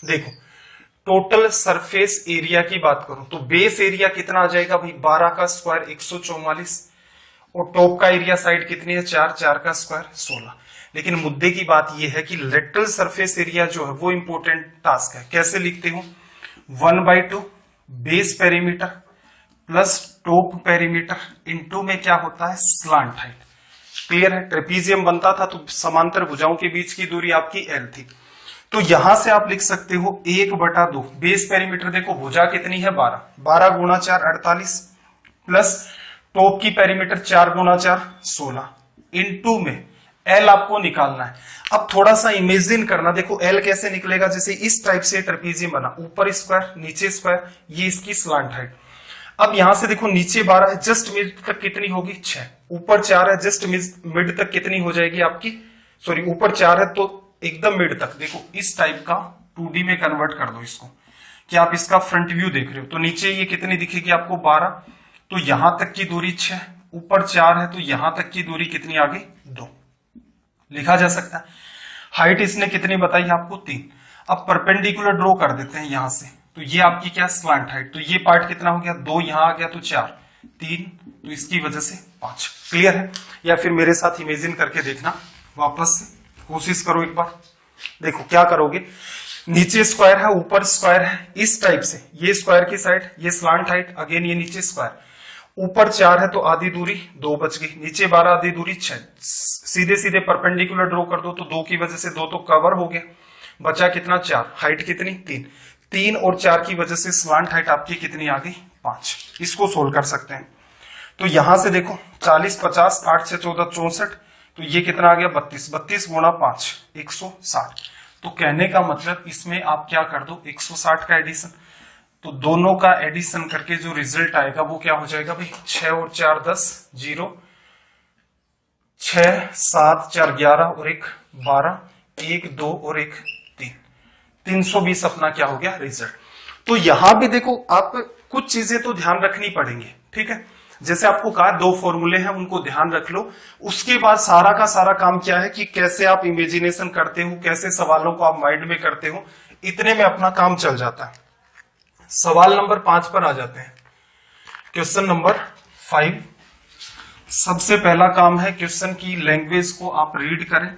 देखो टोटल सरफेस एरिया की बात करूं तो बेस एरिया कितना आ जाएगा भाई 12 का स्क्वायर 144 और टॉप का एरिया साइड कितनी है 4, 4 का स्क्वायर 16। लेकिन मुद्दे की बात यह है कि लेटरल सरफेस एरिया जो है वो इंपॉर्टेंट टास्क है। कैसे लिखते हो 1/2 base perimeter plus top perimeter into में क्या होता है स्लांट हाइट। क्लियर है, ट्रेपीजियम बनता था तो समांतर भुजाओं के बीच की दूरी आपकी L थी, तो यहां से आप लिख सकते हो 1/2 बेस पेरीमीटर। देखो भुजा कितनी है 12, 12 गुणा 4 48 प्लस टॉप की पेरीमीटर 4 गुणा 4 16 इंटू में L आपको निकालना है। अब थोड़ा सा इमेजिन करना, देखो L कैसे निकलेगा, जैसे इस टाइप से ट्रेपीजियम बना, ऊपर स्क्वायर नीचे स्क्वायर, ये इसकी स्लांट हाइट। अब यहां से देखो नीचे 12 है, जस्ट मिड तक कितनी होगी 6, ऊपर 4 है, जस्ट मिड तक कितनी हो जाएगी आपकी, सॉरी ऊपर 4 है तो एकदम मिड तक। देखो इस टाइप का 2D में कन्वर्ट कर दो इसको कि आप इसका फ्रंट व्यू देख रहे हो, तो नीचे ये कितनी दिखेगी आपको 12, तो यहां तक की दूरी 6, ऊपर 4 है तो यहां तक की दूरी कितनी आ गई 2, लिखा जा सकता है। हाइट इसने कितनी बताई आपको 3। अब परपेंडिकुलर ड्रॉ कर देते हैं यहां से, तो ये आपकी क्या स्लैंट हाइट, तो ये पार्ट कितना हो गया 2, यहां आ गया तो 4, 3, तो इसकी वजह से 5। क्लियर है? या फिर मेरे साथ इमेजिन करके देखना, वापस से कोशिश करो एक बार। देखो क्या करोगे, नीचे स्क्वायर है ऊपर स्क्वायर है, इस टाइप से ये स्क्वायर की साइड, ये स्लैंट हाइट, अगेन ये नीचे स्क्वायर, ऊपर 4 है तो आधी दूरी 2 बच गई, नीचे 12 आधी दूरी 6, सीधे सीधे परपेंडिकुलर ड्रॉ कर दो तो 2 की वजह से 2 तो कवर हो गया, बचा कितना 4, हाइट कितनी 3, 3 और 4 की वजह से स्लैंट हाइट आपकी कितनी आ गई 5। इसको सोल्व कर सकते हैं। तो यहां से देखो 40 50 8 से 14 64, तो ये कितना आ गया 32, 32 गुणा 5 160। तो कहने का मतलब इसमें आप क्या कर दो 160 का एडिशन, तो दोनों का एडिशन करके जो रिजल्ट आएगा वो क्या हो जाएगा भाई 6 और 4 10, 0, 6 7 4 11 और 1 12, 1 2 और 1 3, 320 अपना क्या हो गया रिजल्ट। तो यहां भी देखो आप कुछ चीजें तो ध्यान रखनी पड़ेंगी, ठीक है। जैसे आपको कहा 2 फॉर्मूले हैं उनको ध्यान रख लो, उसके बाद सारा का सारा काम क्या है कि कैसे आप इमेजिनेशन करते हो, कैसे सवालों को आप माइंड में करते हो, इतने में अपना काम चल जाता है। सवाल नंबर 5 पर आ जाते हैं। क्वेश्चन नंबर 5, सबसे पहला काम है क्वेश्चन की लैंग्वेज को आप रीड करें।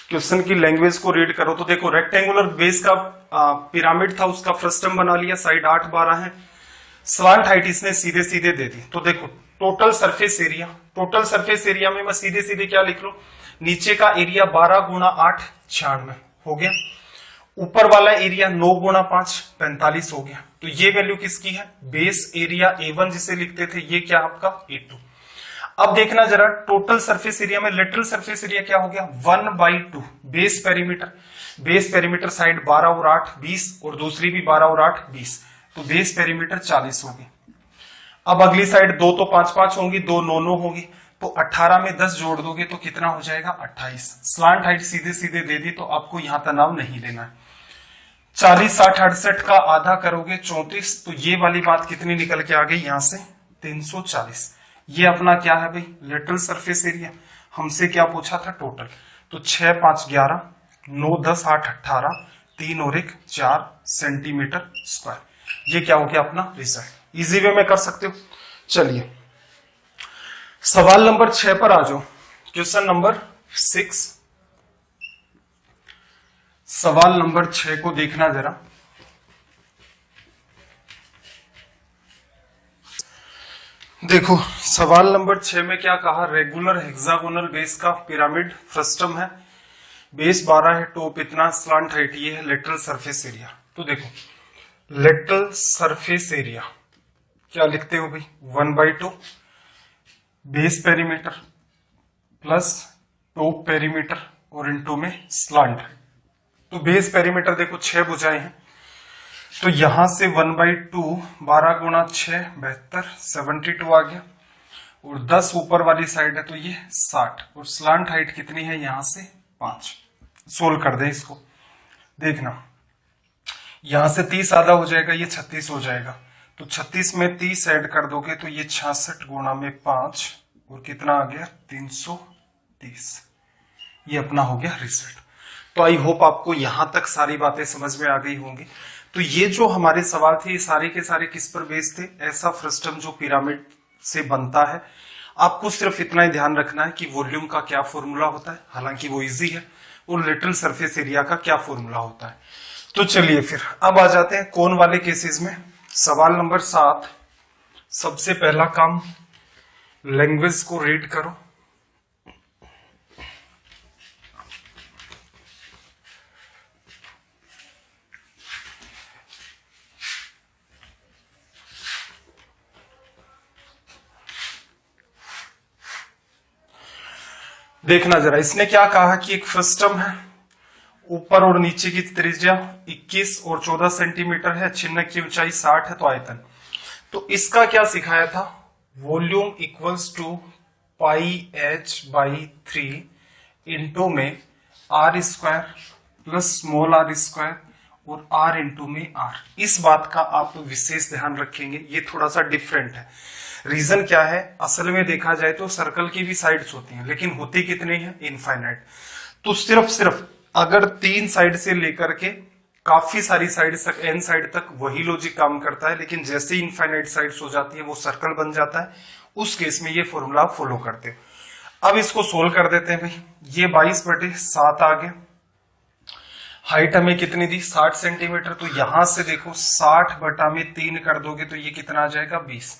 क्वेश्चन की लैंग्वेज को रीड करो तो देखो रेक्टेंगुलर बेस का पिरामिड था, उसका फ्रस्टम बना लिया, साइड 8 12 है, स्लैंट हाइट इसने सीधे सीधे दे दी। तो देखो total surface area, total surface area में मैं सीधे सीधे क्या लिख लो, नीचे का एरिया 12 गुणा 8 96 हो गया, ऊपर वाला एरिया 9 गुणा 5 45 हो गया। तो ये वैल्यू किसकी है, बेस एरिया A1 जिसे लिखते थे, ये क्या आपका A2। अब देखना जरा टोटल सरफेस एरिया में लेटरल सरफेस एरिया क्या हो गया 1/2 base perimeter, base perimeter side 12 और 8 20 और दूसरी भी 12 और 8 20, तो बेस पेरीमीटर 40 होगी। अब अगली साइड 2 तो 5 5 होंगी, 2 9 9 होगी, तो 18 में 10 जोड़ दोगे तो कितना हो जाएगा 28। स्लैंट हाइट सीधे सीधे दे दी तो आपको यहां तनाव नहीं लेना है। 40 60 68 का आधा करोगे 34, तो ये वाली बात कितनी निकल के आ गई यहां से 340। ये अपना क्या है भाई लेटरल सरफेस एरिया, हमसे क्या पूछा था टोटल, तो 6 5 11 9 10 8 18 3 और 1 4 सेंटीमीटर स्क्वायर। ये क्या हो गया अपना रिजल्ट, इजी वे में कर सकते हो। चलिए सवाल नंबर 6 पर आ जाओ, क्वेश्चन नंबर 6। सवाल नंबर 6 को देखना जरा, देखो सवाल नंबर 6 में क्या कहा, रेगुलर हेक्सागोनल बेस का पिरामिड फ्रस्टम है, बेस 12 है, टॉप इतना, स्लैंट हाइट ये है, लेटरल सरफेस एरिया। तो देखो लेटरल सरफेस एरिया क्या लिखते हो भाई 1/2 base perimeter plus top perimeter और इनटू में स्लैंट हाइट। तो बेस पेरीमीटर देखो 6 भुजाएं हैं, तो यहां से 1/2 12 गुणा 6 72 72 आ गया, और 10 ऊपर वाली साइड है तो ये 60, और स्लैंट हाइट कितनी है यहां से 5। सोल्व कर दे इसको, देखना यहां से 30 आधा हो जाएगा, ये 36 हो जाएगा, तो 36 में 30 ऐड कर दोगे तो ये 66 गुणा में 5 और कितना आ गया 330। ये अपना हो गया रिजल्ट। तो आई होप आपको यहां तक सारी बातें समझ में आ गई होंगी। तो ये जो हमारे सवाल थे ये सारे के सारे किस पर बेस्ड थे, ऐसा फ्रस्टम जो पिरामिड से बनता है। आपको सिर्फ इतना ही ध्यान रखना है कि वॉल्यूम का क्या फॉर्मूला होता है, हालांकि वो इजी है, और लेटरल सरफेस एरिया का क्या फॉर्मूला होता है। तो चलिए फिर अब आ जाते हैं कौन वाले केसेस में। सवाल नंबर 7, सबसे पहला काम लैंग्वेज को रीड करो। देखना जरा इसने क्या कहा कि एक फ्रस्टम है, ऊपर और नीचे की त्रिज्या 21 और 14 सेंटीमीटर है, छिन्नक की ऊंचाई 60 है, तो आयतन। तो इसका क्या सिखाया था, volume equals to pi H by 3 into में R square plus small R square और आर इंटू में आर। इस बात का आप विशेष ध्यान रखेंगे, ये थोड़ा सा डिफरेंट है। रीजन क्या है, असल में देखा जाए तो सर्कल की भी साइड्स होती हैं, लेकिन होती कितनी है, इनफाइनाइट। तो सिर्फ अगर 3 साइड से लेकर के काफी सारी साइड तक, एन साइड तक वही लॉजिक काम करता है, लेकिन जैसे ही इनफाइनाइट साइड्स हो जाती है वो सर्कल बन जाता है, उस केस में ये फॉर्मूला फॉलो करते हो। अब इसको सोल्व कर देते हैं भाई। ये 22/7 आ गया, हाइट हमें कितनी दी 60 सेंटीमीटर, तो यहां से देखो 60/3 कर दोगे तो ये कितना आ जाएगा 20।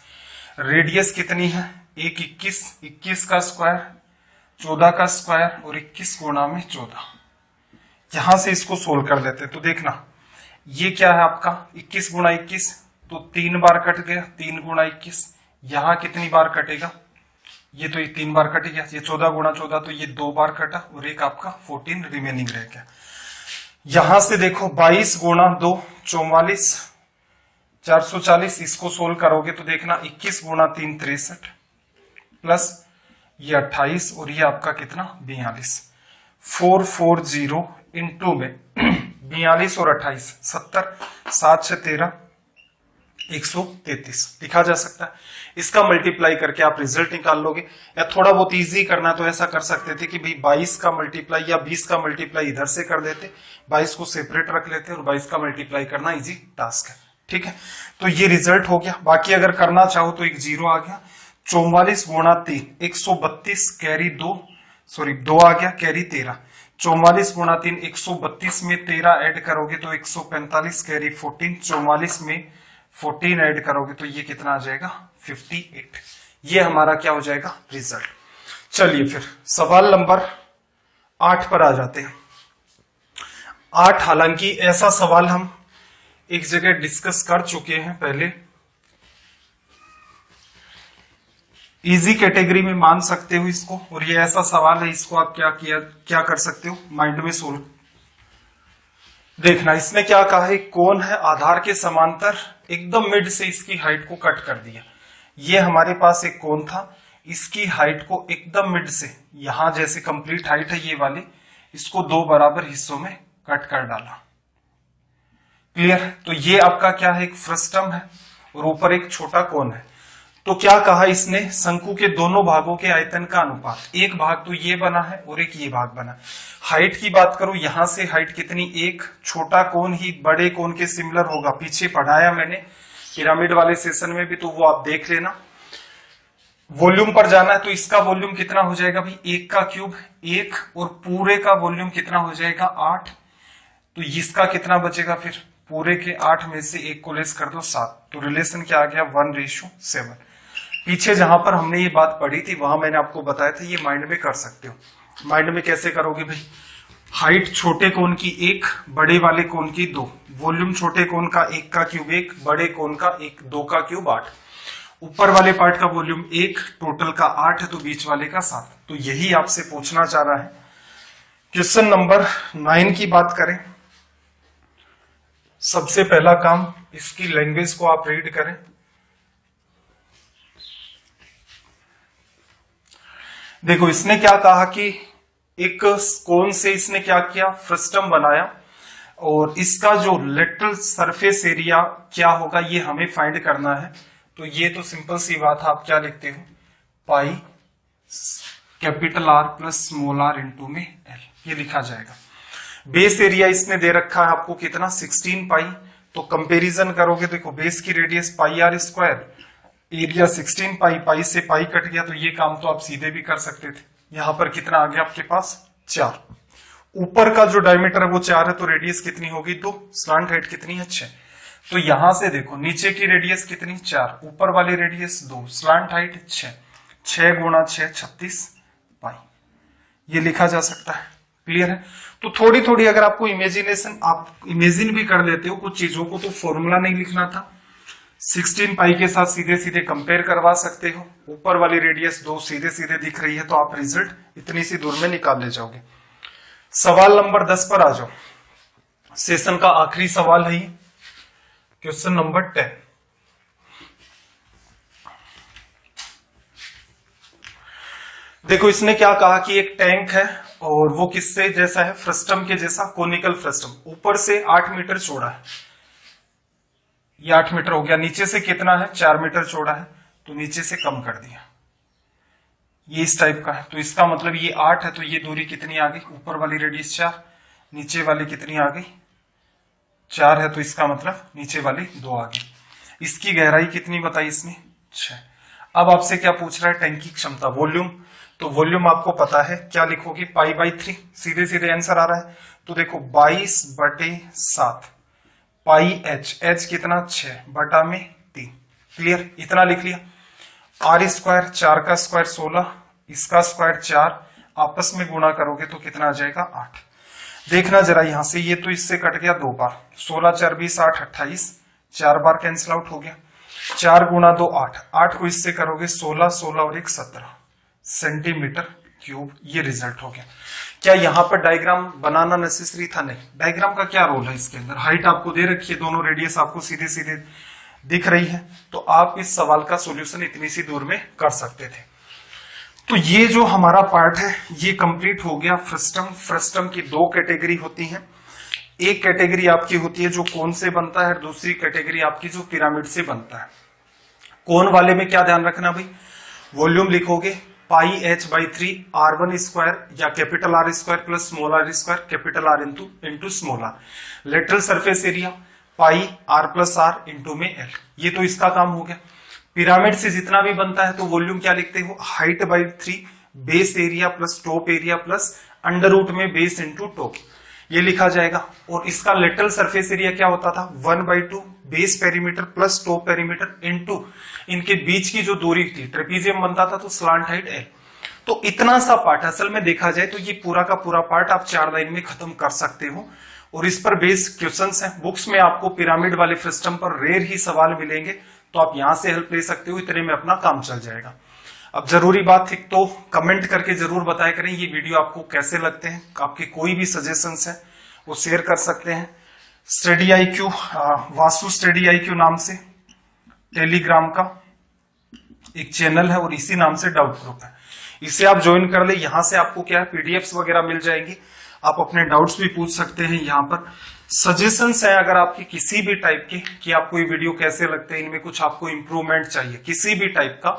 रेडियस कितनी है, 21 का स्क्वायर 14 का स्क्वायर और 21 गुणा में 14। यहां से इसको सोल्व कर लेते हैं, तो देखना ये क्या है आपका 21 गुणा 21, तो 3 बार कट गया, 3 गुणा 21। यहां कितनी बार कटेगा, ये तो 3 बार कट गया, ये 14 गुणा 14 तो ये 2 बार कटा और एक आपका 14 रिमेनिंग रह गया। यहां से देखो 22 गुणा 2 44, 440, इसको सोल्व करोगे तो देखना 21 गुणा 3 63 प्लस ये 28 और ये आपका कितना 42, 440 इंटू में 42 और 28 70, 7 6 13 133 लिखा जा सकता है। इसका मल्टीप्लाई करके आप रिजल्ट निकाल लोगे, या थोड़ा बहुत इजी करना तो ऐसा कर सकते थे कि भाई 22 का मल्टीप्लाई या 20 का मल्टीप्लाई इधर से कर देते, 22 को सेपरेट रख लेते और 22 का मल्टीप्लाई करना इजी टास्क है, ठीक है। तो ये रिजल्ट हो गया। बाकी अगर करना चाहो तो एक 0 आ गया, 44 गुणा 3 132 कैरी 2 आ गया, कैरी 13, 44 गुणा 3 132 में 13 ऐड करोगे तो 145 कैरी 14, 44 में 14 ऐड करोगे तो ये कितना आ जाएगा 58। ये हमारा क्या हो जाएगा रिजल्ट। चलिए फिर सवाल नंबर 8 पर आ जाते हैं। 8 हालांकि ऐसा सवाल हम एक जगह डिस्कस कर चुके हैं पहले, इजी कैटेगरी में मान सकते हो इसको, और ये ऐसा सवाल है इसको आप क्या कर सकते हो माइंड में सोल्व। देखना इसने क्या कहा है, कोण है आधार के समांतर, एकदम मिड से इसकी हाइट को कट कर दिया। ये हमारे पास एक कोण था, इसकी हाइट को एकदम मिड से, यहां जैसे कंप्लीट हाइट है ये वाली, इसको 2 बराबर हिस्सों में कट कर डाला। क्लियर। तो ये आपका क्या है, एक फ्रस्टम है और ऊपर एक छोटा कोण है। तो क्या कहा इसने, शंकु के दोनों भागों के आयतन का अनुपात, एक भाग तो ये बना है और एक ये भाग बना। हाइट की बात करूं, यहां से हाइट कितनी, एक छोटा कोण ही बड़े कोण के सिमिलर होगा, पीछे पढ़ाया मैंने पिरामिड वाले सेशन में भी, तो वो आप देख लेना। वॉल्यूम पर जाना है तो इसका वॉल्यूम कितना हो जाएगा भाई, 1 का क्यूब 1, और पूरे का वॉल्यूम कितना हो जाएगा 8, तो इसका कितना बचेगा फिर, पूरे के 8 में से 1 को लेस कर दो 7, तो रिलेशन क्या आ गया 1:7। पीछे जहां पर हमने ये बात पढ़ी थी वहां मैंने आपको बताया था, ये माइंड में कर सकते हो। माइंड में कैसे करोगे भाई, हाइट छोटे कोण की 1, बड़े वाले कोण की 2, वॉल्यूम छोटे कोण का 1 का क्यूब 1, बड़े कोण का 1, 2 का क्यूब 8, ऊपर वाले पार्ट का वॉल्यूम 1, टोटल का 8 है तो बीच वाले का 7। तो यही आपसे पूछना चाह रहा है। क्वेश्चन नंबर 9 की बात करें, सबसे पहला काम इसकी लैंग्वेज को आप रीड करें। देखो इसने क्या कहा कि एक कोन से इसने क्या किया, फ्रस्टम बनाया, और इसका जो लेटरल सरफेस एरिया क्या होगा ये हमें फाइंड करना है। तो ये तो सिंपल सी बात है, आप क्या लिखते हो, pi capital R plus small r into में L, ये लिखा जाएगा। बेस एरिया इसने दे रखा है आपको कितना 16 पाई, तो कंपैरिजन करोगे देखो बेस की रेडियस पाई r स्क्वायर, एरिया 16 पाई, पाई से पाई कट गया, तो ये काम तो आप सीधे भी कर सकते थे। यहां पर कितना आ गया आपके पास 4, ऊपर का जो डायमीटर है वो 4 है, तो रेडियस कितनी होगी 2, स्लांट हाइट कितनी है 6, तो यहां से देखो नीचे की रेडियस कितनी 4, ऊपर वाली रेडियस 2, स्लांट हाइट 6, 6 गुणा 6 36 पाई, ये लिखा जा सकता है। क्लियर है। तो थोड़ी थोड़ी अगर आपको इमेजिनेशन, आप इमेजिन भी कर लेते हो कुछ चीजों को, तो फॉर्मूला नहीं लिखना था, 16 पाई के साथ सीधे सीधे कंपेयर करवा सकते हो। ऊपर वाली रेडियस 2 सीधे सीधे दिख रही है, तो आप रिजल्ट इतनी सी दूर में निकाल ले जाओगे। सवाल नंबर 10 पर आ जाओ। सेशन का आखिरी सवाल है ये, क्वेश्चन नंबर 10। देखो इसने क्या कहा कि एक टैंक है और वो किससे जैसा है, फ्रस्टम के जैसा, कोनिकल फ्रस्टम। ऊपर से 8 मीटर चौड़ा है, ये 8 मीटर हो गया। नीचे से कितना है, 4 मीटर चौड़ा है, तो नीचे से कम कर दिया, ये इस टाइप का है। तो इसका मतलब ये 8 है, तो ये दूरी कितनी आ गई, ऊपर वाली रेडियस 4, नीचे वाली कितनी आ गई, 4 है, तो इसका मतलब नीचे वाली 2 आ गई। इसकी गहराई कितनी बताई इसने, 6। अब आपसे क्या पूछ रहा है, टैंक की क्षमता, वॉल्यूम। तो वॉल्यूम आपको पता है, क्या लिखोगे, π/3, सीधे सीधे आंसर आ रहा है। तो देखो 22/7 πh कितना, 6 बटा में 3। क्लियर, इतना लिख लिया। r², 4 का स्क्वायर 16, इसका स्क्वायर 4, आपस में गुणा करोगे तो कितना आ जाएगा, 8। देखना जरा यहां से, ये तो इससे कट गया 2 बार, 16 4 20 8 28, 4 बार कैंसिल आउट हो गया। 4 गुणा 2 8, 8 को इससे करोगे 16, 16 और 1 17 सेंटीमीटर क्यूब, ये रिजल्ट हो गया। क्या यहां पर डायग्राम बनाना नेसेसरी था, नहीं। डायग्राम का क्या रोल है इसके अंदर, हाइट आपको दे रखी है, दोनों रेडियस आपको सीधे सीधे दिख रही है, तो आप इस सवाल का सॉल्यूशन इतनी सी दूर में कर सकते थे। तो ये जो हमारा पार्ट है ये कंप्लीट हो गया। फ्रस्टम, फ्रस्टम की 2 कैटेगरी होती है। एक कैटेगरी आपकी होती है जो कोन से बनता है, दूसरी कैटेगरी आपकी जो पिरामिड से बनता है। कोन वाले में क्या ध्यान रखना भाई, वॉल्यूम लिखोगे πh/3 r1² या capital R² plus small r² capital R into small r। Lateral surface area pi r+r into में l, ये तो इसका काम हो गया। पिरामिड से जितना भी बनता है तो वॉल्यूम क्या लिखते हो, height base area plus top area plus under root में बेस इंटू टॉप, ये लिखा जाएगा। और इसका लेटरल सरफेस एरिया क्या होता था, 1/2 base perimeter plus top perimeter into इनके बीच की जो दूरी थी, ट्रेपीजियम बनता था तो स्लांट हाइट l। तो इतना सा पार्ट असल में देखा जाए तो ये पूरा का पूरा पार्ट आप 4 लाइन में खत्म कर सकते हो। और इस पर बेस्ड क्वेश्चंस हैं। बुक्स में आपको पिरामिड वाले फ्रस्टम पर रेयर ही सवाल मिलेंगे, तो आप यहां से हेल्प ले सकते हो, इतने में अपना काम चल जाएगा। अब जरूरी बात थी तो कमेंट करके जरूर बताया करें ये वीडियो आपको कैसे लगते हैं। आपके कोई भी सजेशंस हैं वो शेयर कर सकते हैं। Study IQ, Vasu study IQ नाम से टेलीग्राम का एक चैनल है और इसी नाम से डाउट ग्रुप है, इसे आप ज्वाइन कर ले। यहां से आपको क्या है, PDFs वगैरह मिल जाएंगी, आप अपने डाउट्स भी पूछ सकते हैं। यहाँ पर सजेशंस है अगर आपकी किसी भी टाइप के, कि आपको ये वीडियो कैसे लगते हैं, इनमें कुछ आपको इंप्रूवमेंट चाहिए किसी भी टाइप का,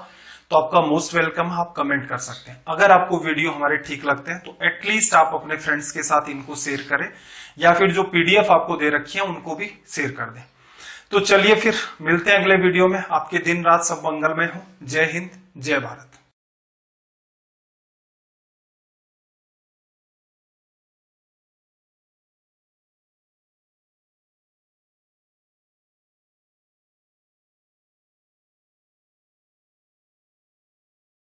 तो आपका मोस्ट वेलकम है, आप कमेंट कर सकते हैं। अगर आपको वीडियो हमारे ठीक लगते हैं तो एटलीस्ट आप अपने फ्रेंड्स के साथ इनको शेयर करें, या फिर जो PDF आपको दे रखी है उनको भी शेयर कर दें। तो चलिए फिर मिलते हैं अगले वीडियो में। आपके दिन रात सब मंगलमय हो। जय हिंद, जय भारत।